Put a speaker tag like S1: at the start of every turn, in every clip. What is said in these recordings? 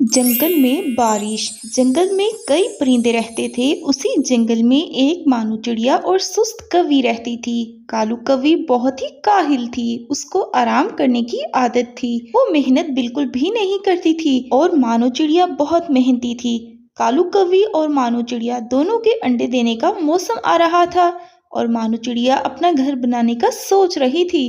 S1: जंगल में बारिश। जंगल में कई परिंदे रहते थे। उसी जंगल में एक मानू चिड़िया और सुस्त कौवी रहती थी। कालू कौवी बहुत ही काहिल थी। उसको आराम करने की आदत थी। वो मेहनत बिल्कुल भी नहीं करती थी और मानू चिड़िया बहुत मेहनती थी। कालू कौवी और मानू चिड़िया दोनों के अंडे देने का मौसम आ रहा था और मानू चिड़िया अपना घर बनाने का सोच रही थी।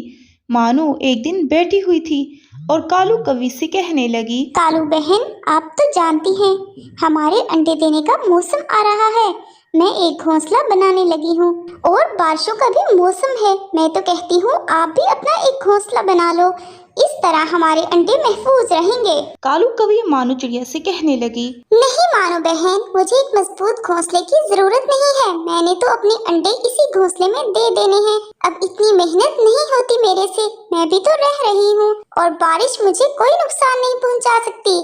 S1: मानू एक दिन बैठी हुई थी और कालू कौवी से कहने लगी,
S2: कालू बहन, आप तो जानती हैं हमारे अंडे देने का मौसम आ रहा है। मैं एक घोंसला बनाने लगी हूँ और बारिशों का भी मौसम है। मैं तो कहती हूँ आप भी अपना एक घोंसला बना लो, इस तरह हमारे अंडे महफूज रहेंगे।
S1: कालू कौवी मानू चिड़िया से कहने लगी,
S2: नहीं मानो बहन, मुझे एक मजबूत घोंसले की जरूरत नहीं है। मैंने तो अपने अंडे इसी घोंसले में दे देने हैं। अब इतनी मेहनत नहीं होती मेरे से। मैं भी तो रह रही हूँ और बारिश मुझे कोई नुकसान नहीं पहुँचा सकती।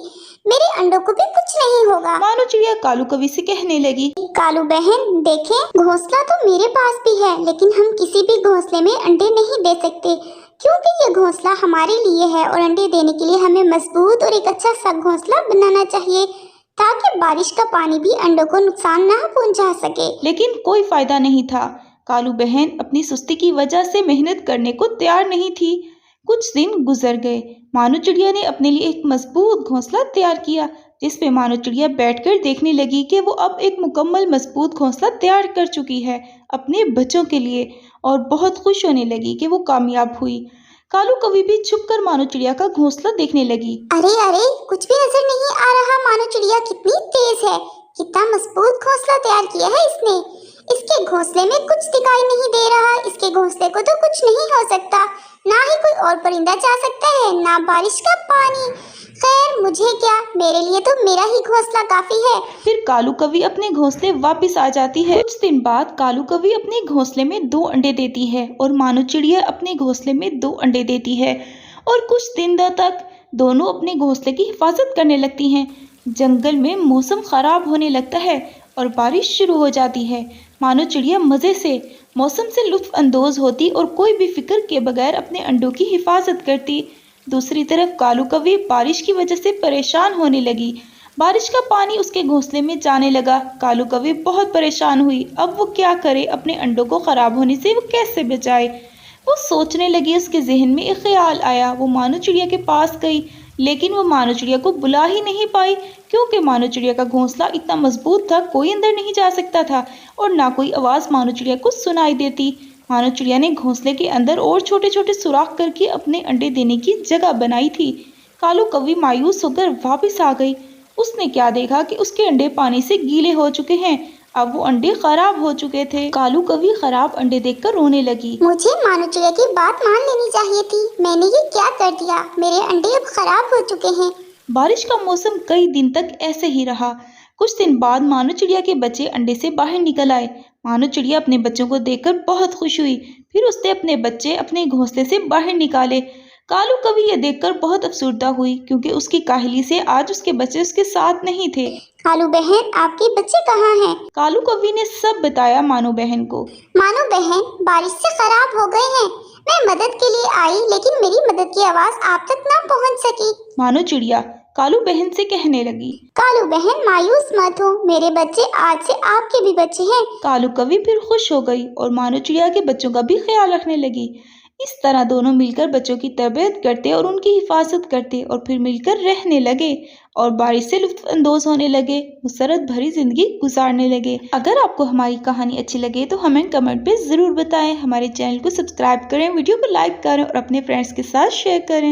S2: मेरे अंडों को भी कुछ नहीं होगा।
S1: मानू चिड़िया कालू कौवी से कहने लगी,
S2: कालू बहन देखें, घोंसला तो मेरे पास भी है, लेकिन हम किसी भी घोंसले में अंडे नहीं दे सकते क्योंकि ये घोंसला हमारे लिए है और अंडे देने के लिए हमें मजबूत और एक अच्छा सा घोंसला बनाना चाहिए ताकि बारिश का पानी भी अंडों को नुकसान न पहुंचा सके।
S1: लेकिन कोई फायदा नहीं था। कालू बहन अपनी सुस्ती की वजह से मेहनत करने को तैयार नहीं थी। कुछ दिन गुजर गए। मानू चिड़िया ने अपने लिए एक मजबूत घोंसला तैयार किया, जिस पे मानू चिड़िया बैठकर देखने लगी कि वो अब एक मुकम्मल मजबूत घोंसला तैयार कर चुकी है अपने बच्चों के लिए, और बहुत खुश होने लगी कि वो कामयाब हुई। कालू कौवी भी छुपकर मानू चिड़िया का घोंसला देखने लगी।
S2: अरे अरे, कुछ भी नजर नहीं आ रहा। मानू चिड़िया कितनी तेज है, कितना मजबूत घोंसला तैयार किया है इसने। इसके घोंसले में कुछ दिखाई नहीं दे रहा। इसके घोंसले को तो कुछ नहीं हो सकता, ना ही कोई और परिंदा जा सकता है, ना बारिश का पानी। खैर मुझे क्या, मेरे लिए तो मेरा ही घोंसला काफी है।
S1: फिर कालू कौवी अपने घोंसले वापस आ जाती है। कुछ दिन बाद कालू कौवी अपने घोंसले में 2 अंडे देती है और मानू चिड़िया अपने घोंसले में 2 अंडे देती है और कुछ दिनों तक दोनों अपने घोंसले की हिफाजत करने लगती हैं। जंगल में मौसम खराब होने लगता है और बारिश शुरू हो जाती है। मानू चिड़िया मज़े से मौसम से लुत्फ अंदोज होती और कोई भी फिक्र के बगैर अपने अंडों की हिफाजत करती। दूसरी तरफ कालू कौवी बारिश की वजह से परेशान होने लगी। बारिश का पानी उसके घोंसले में जाने लगा। कालू कौवी बहुत परेशान हुई। अब वो क्या करे, अपने अंडों को खराब होने से वो कैसे बचाए। वो सोचने लगी। उसके जहन में एक ख्याल आया। वो मानू चिड़िया के पास गई, लेकिन वो मानू चिड़िया को बुला ही नहीं पाई क्योंकि मानू चिड़िया का घोंसला इतना मजबूत था, कोई अंदर नहीं जा सकता था और ना कोई आवाज़ मानू चिड़िया को सुनाई देती। मानू चिड़िया ने घोंसले के अंदर और छोटे छोटे सुराख करके अपने अंडे देने की जगह बनाई थी। कालू कौवी मायूस होकर वापस आ गई। उसने क्या देखा कि उसके अंडे पानी से गीले हो चुके हैं। अब वो अंडे खराब हो चुके थे। कालू कौवी खराब अंडे देखकर रोने लगी।
S2: मुझे मानू चिड़िया की बात मान लेनी चाहिए थी। मैंने ये क्या कर दिया, मेरे अंडे अब खराब हो चुके हैं।
S1: बारिश का मौसम कई दिन तक ऐसे ही रहा। कुछ दिन बाद मानू चिड़िया के बच्चे अंडे से बाहर निकल आए। मानू चिड़िया अपने बच्चों को देखकर बहुत खुश हुई। फिर उसने अपने बच्चे अपने घोंसले से बाहर निकाले। कालू कौवी ये देखकर बहुत अफसुर्दा हुई क्योंकि उसकी काहली से आज उसके बच्चे उसके साथ नहीं थे।
S2: कालू बहन, आपके बच्चे कहाँ हैं?
S1: कालू कौवी ने सब बताया मानू बहन को।
S2: मानो बहन, बारिश से खराब हो गए हैं। मैं मदद के लिए आई, लेकिन मेरी मदद की आवाज आप तक ना पहुंच सकी।
S1: मानू चिड़िया कालू बहन से कहने लगी।
S2: कालू बहन, मायूस मत हो, मेरे बच्चे आज से आपके भी बच्चे हैं।
S1: कालू कौवी फिर खुश हो गई और मानू चिड़िया के बच्चों का भी ख्याल रखने लगी। इस तरह दोनों मिलकर बच्चों की तरबियत करते और उनकी हिफाजत करते और फिर मिलकर रहने लगे और बारिश से लुत्फ अंदोज होने लगे, मुसरत भरी जिंदगी गुजारने लगे। अगर आपको हमारी कहानी अच्छी लगे तो हमें कमेंट पे ज़रूर बताएं। हमारे चैनल को सब्सक्राइब करें, वीडियो को लाइक करें और अपने फ्रेंड्स के साथ शेयर करें।